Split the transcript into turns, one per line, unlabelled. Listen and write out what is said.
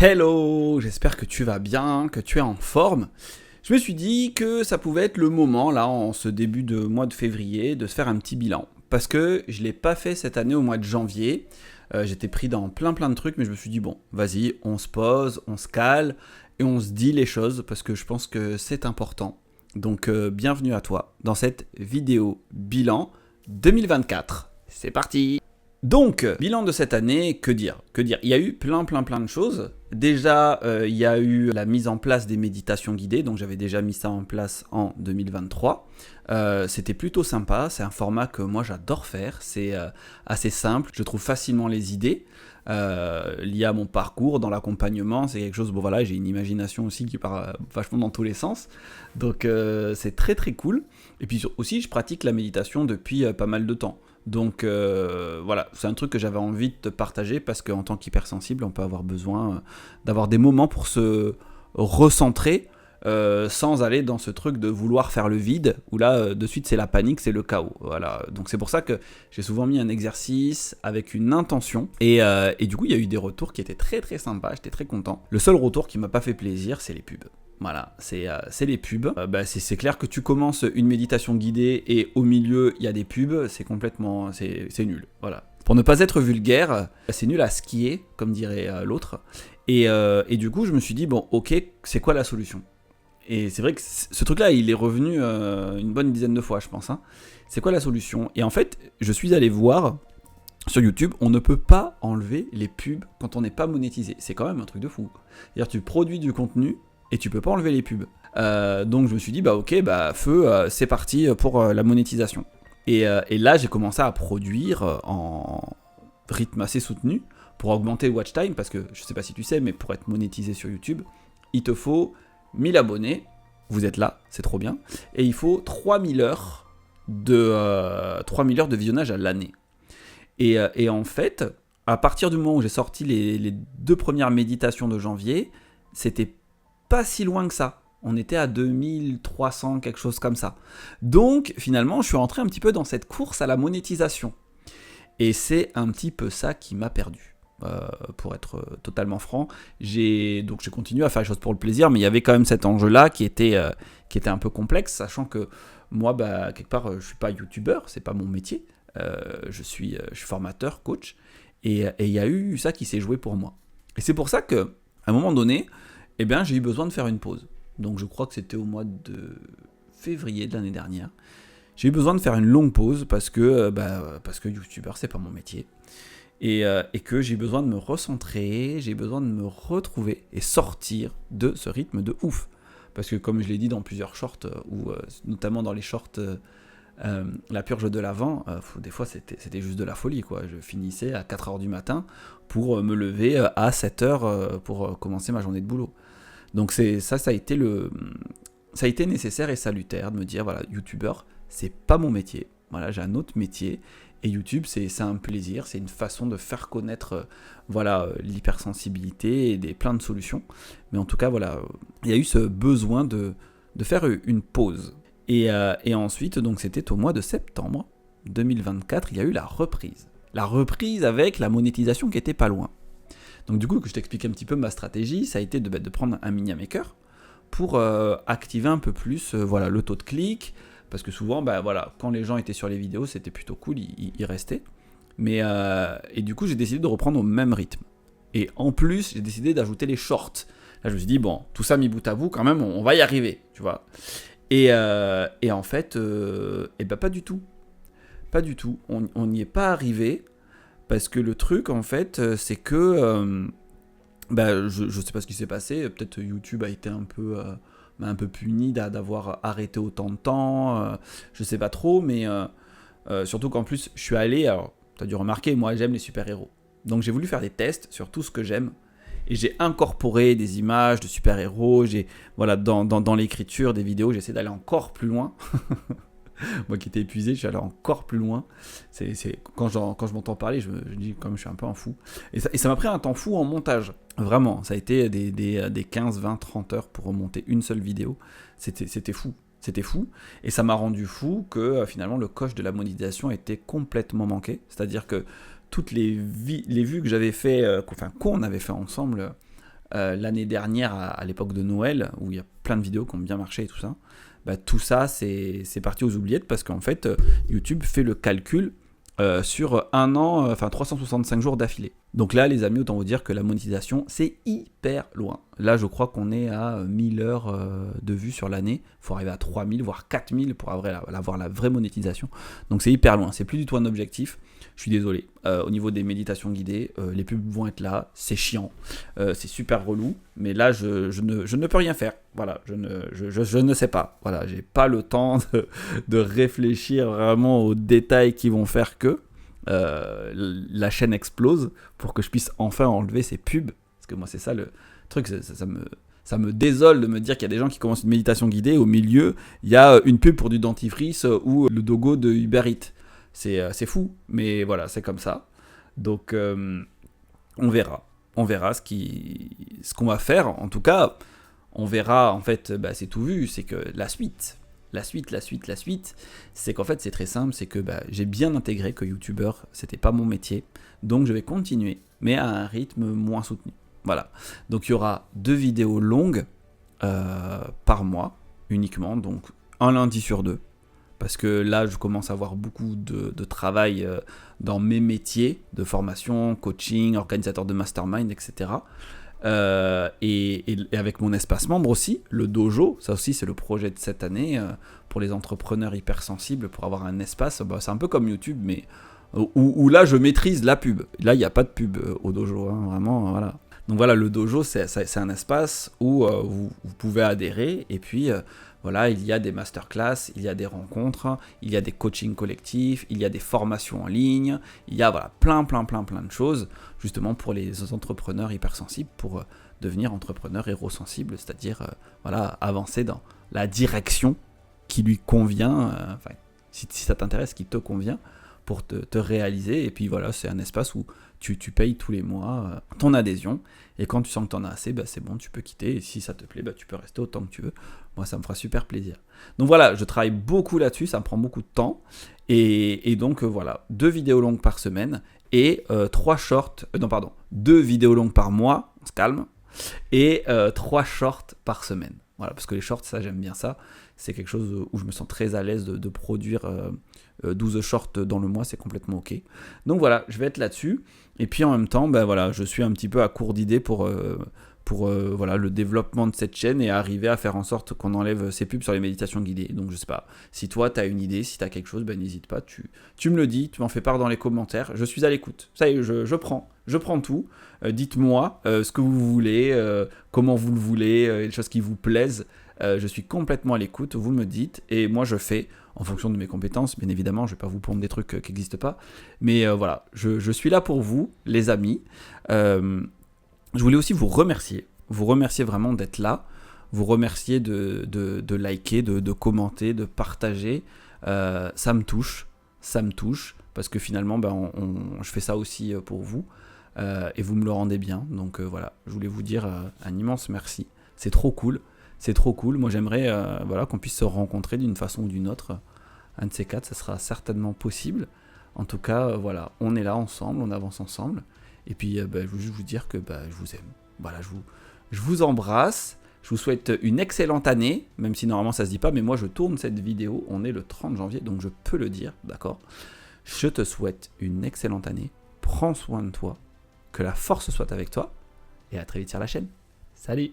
Hello, j'espère que tu vas bien, que tu es en forme. Je me suis dit que ça pouvait être le moment, là, en ce début de mois de février, de se faire un petit bilan. Parce que je ne l'ai pas fait cette année au mois de janvier. J'étais pris dans plein de trucs, mais je me suis dit, bon, vas-y, on se pose, on se cale, et on se dit les choses, parce que je pense que c'est important. Donc, bienvenue à toi dans cette vidéo bilan 2024. C'est parti! Donc, bilan de cette année, que dire? Il y a eu plein de choses. Déjà, il y a eu la mise en place des méditations guidées, donc j'avais déjà mis ça en place en 2023. C'était plutôt sympa, c'est un format que moi j'adore faire, c'est assez simple, je trouve facilement les idées. Lié à mon parcours dans l'accompagnement, c'est quelque chose, bon voilà, j'ai une imagination aussi qui part vachement dans tous les sens, donc c'est très cool. Et puis aussi, je pratique la méditation depuis pas mal de temps. Donc voilà, c'est un truc que j'avais envie de te partager parce qu'en tant qu'hypersensible, on peut avoir besoin d'avoir des moments pour se recentrer sans aller dans ce truc de vouloir faire le vide, où là, de suite, c'est la panique, c'est le chaos. Voilà. Donc c'est pour ça que j'ai souvent mis un exercice avec une intention, et du coup, il y a eu des retours qui étaient très sympas, j'étais très content. Le seul retour qui m'a pas fait plaisir, c'est les pubs. Voilà, c'est les pubs. C'est clair que tu commences une méditation guidée et au milieu, il y a des pubs, c'est complètement... c'est nul, voilà. Pour ne pas être vulgaire, c'est nul à skier, comme dirait l'autre. Et du coup, je me suis dit, bon, ok, c'est quoi la solution ? Et c'est vrai que ce truc-là, il est revenu une bonne dizaine de fois, je pense. Hein. C'est quoi la solution ? Et en fait, je suis allé voir sur YouTube, on ne peut pas enlever les pubs quand on n'est pas monétisé. C'est quand même un truc de fou. C'est-à-dire, tu produis du contenu et tu peux pas enlever les pubs. Donc je me suis dit, bah ok, bah feu, c'est parti pour la monétisation. Et là, j'ai commencé à produire en rythme assez soutenu pour augmenter le watch time, parce que je sais pas si tu sais, mais pour être monétisé sur YouTube, il te faut 1000 abonnés, vous êtes là, c'est trop bien, et il faut 3000 heures de visionnage à l'année. Et en fait, à partir du moment où j'ai sorti les 2 premières méditations de janvier, c'était pas si loin que ça. On était à 2300, quelque chose comme ça. Donc, finalement, je suis rentré un petit peu dans cette course à la monétisation. Et c'est un petit peu ça qui m'a perdu. Pour être totalement franc, j'ai continué à faire les choses pour le plaisir, mais il y avait quand même cet enjeu-là qui était un peu complexe, sachant que moi, quelque part, je suis pas youtubeur, c'est pas mon métier. Je suis formateur, coach, et il y a eu ça qui s'est joué pour moi. Et c'est pour ça que, à un moment donné, eh bien, j'ai eu besoin de faire une pause. Donc je crois que c'était au mois de février de l'année dernière. J'ai eu besoin de faire une longue pause parce que youtubeur, c'est pas mon métier. Et que j'ai besoin de me recentrer, j'ai besoin de me retrouver et sortir de ce rythme de ouf. Parce que comme je l'ai dit dans plusieurs shorts, ou notamment dans les shorts la purge de l'Avent, des fois c'était juste de la folie, quoi. Je finissais à 4h du matin pour me lever à 7h pour commencer ma journée de boulot. Donc ça a été nécessaire et salutaire de me dire, voilà, youtubeur, c'est pas mon métier. Voilà, j'ai un autre métier. Et YouTube, c'est un plaisir, c'est une façon de faire connaître l'hypersensibilité et plein de solutions. Mais en tout cas, voilà, il y a eu ce besoin de faire une pause. Et ensuite, donc c'était au mois de septembre 2024, il y a eu la reprise. La reprise avec la monétisation qui était pas loin. Donc du coup, que je t'explique un petit peu ma stratégie, ça a été de prendre un mini maker pour activer un peu plus le taux de clic, parce que souvent, quand les gens étaient sur les vidéos, c'était plutôt cool, ils restaient. Et du coup, j'ai décidé de reprendre au même rythme. Et en plus, j'ai décidé d'ajouter les shorts. Là, je me suis dit, bon, tout ça mis bout à bout, quand même, on va y arriver, tu vois. Et en fait, pas du tout. Pas du tout. On n'y est pas arrivé. Parce que le truc, en fait, c'est que je sais pas ce qui s'est passé. Peut-être YouTube a été un peu puni d'avoir arrêté autant de temps. Je sais pas trop, mais surtout qu'en plus, je suis allé. Alors, tu as dû remarquer, moi, j'aime les super-héros. Donc, j'ai voulu faire des tests sur tout ce que j'aime. Et j'ai incorporé des images de super-héros. Dans l'écriture des vidéos, j'essaie d'aller encore plus loin. Moi qui étais épuisé, je suis allé encore plus loin. Quand je m'entends parler, je dis comme je suis un peu un fou. Et ça m'a pris un temps fou en montage. Vraiment, ça a été des 15, 20, 30 heures pour remonter une seule vidéo. C'était fou. C'était fou. Et ça m'a rendu fou que finalement le coche de la monétisation était complètement manqué. C'est-à-dire que toutes les vues que j'avais fait, qu'on avait fait ensemble l'année dernière à l'époque de Noël, où il y a plein de vidéos qui ont bien marché et tout ça, tout ça c'est parti aux oubliettes parce qu'en fait YouTube fait le calcul sur un an, 365 jours d'affilée. Donc là, les amis, autant vous dire que la monétisation, c'est hyper loin. Là, je crois qu'on est à 1000 heures de vues sur l'année. Il faut arriver à 3000, voire 4000 pour avoir la vraie monétisation. Donc c'est hyper loin. C'est plus du tout un objectif. Je suis désolé. Au niveau des méditations guidées, les pubs vont être là. C'est chiant. C'est super relou. Mais là, je ne peux rien faire. Voilà, je ne sais pas. Voilà, j'ai pas le temps de réfléchir vraiment aux détails qui vont faire que la chaîne explose pour que je puisse enfin enlever ces pubs. Parce que moi, c'est ça le truc. Ça me désole de me dire qu'il y a des gens qui commencent une méditation guidée. Au milieu, il y a une pub pour du dentifrice ou le logo de Uber Eats. C'est fou, mais voilà, c'est comme ça. Donc, on verra. On verra ce qu'on va faire. En tout cas, on verra, en fait, c'est tout vu. C'est que la suite, c'est qu'en fait, c'est très simple. C'est que j'ai bien intégré que YouTuber, c'était pas mon métier. Donc, je vais continuer, mais à un rythme moins soutenu. Voilà. Donc, il y aura 2 vidéos longues par mois, uniquement. Donc, un lundi sur 2. Parce que là, je commence à avoir beaucoup de travail dans mes métiers de formation, coaching, organisateur de mastermind, etc. Et avec mon espace membre aussi, le dojo, ça aussi c'est le projet de cette année pour les entrepreneurs hypersensibles, pour avoir un espace, c'est un peu comme YouTube, mais où là je maîtrise la pub. Là, il n'y a pas de pub au dojo, hein, vraiment, voilà. Donc voilà, le dojo, c'est un espace où vous pouvez adhérer, et puis voilà, il y a des masterclass, il y a des rencontres, il y a des coachings collectifs, il y a des formations en ligne, il y a voilà, plein de choses, justement pour les entrepreneurs hypersensibles, pour devenir entrepreneur hérosensible, c'est-à-dire voilà, avancer dans la direction qui lui convient, si ça t'intéresse, qui te convient, pour te réaliser. Et puis voilà, c'est un espace où tu payes tous les mois ton adhésion, et quand tu sens que tu en as assez, c'est bon, tu peux quitter, et si ça te plaît, tu peux rester autant que tu veux. Moi, ça me fera super plaisir. Donc voilà, je travaille beaucoup là-dessus, ça me prend beaucoup de temps, et donc voilà, 2 vidéos longues par semaine, et 2 vidéos longues par mois, on se calme, et 3 shorts par semaine. Voilà, parce que les shorts, ça j'aime bien ça, c'est quelque chose où je me sens très à l'aise de produire 12 shorts dans le mois, c'est complètement ok. Donc voilà, je vais être là-dessus, et puis en même temps, voilà, je suis un petit peu à court d'idées pour voilà, le développement de cette chaîne et arriver à faire en sorte qu'on enlève ces pubs sur les méditations guidées. Donc je sais pas, si toi tu as une idée, si tu as quelque chose, n'hésite pas, tu me le dis, tu m'en fais part dans les commentaires, je suis à l'écoute. Ça y est, je prends tout, dites-moi ce que vous voulez, comment vous le voulez, les choses qui vous plaisent, je suis complètement à l'écoute, vous me dites, et moi je fais en fonction de mes compétences, bien évidemment, je vais pas vous pondre des trucs qui n'existent pas, mais voilà, je suis là pour vous, les amis. Je voulais aussi vous remercier vraiment d'être là, vous remercier de liker, de commenter, de partager, ça me touche, parce que finalement, je fais ça aussi pour vous, et vous me le rendez bien, donc voilà, je voulais vous dire un immense merci, c'est trop cool, moi j'aimerais voilà, qu'on puisse se rencontrer d'une façon ou d'une autre, un de ces 4, ça sera certainement possible, en tout cas, voilà, on est là ensemble, on avance ensemble. Et puis, je veux juste vous dire que je vous aime. Voilà, je vous embrasse. Je vous souhaite une excellente année, même si normalement ça se dit pas, mais moi je tourne cette vidéo, on est le 30 janvier, donc je peux le dire, d'accord ? Je te souhaite une excellente année. Prends soin de toi, que la force soit avec toi, et à très vite sur la chaîne. Salut !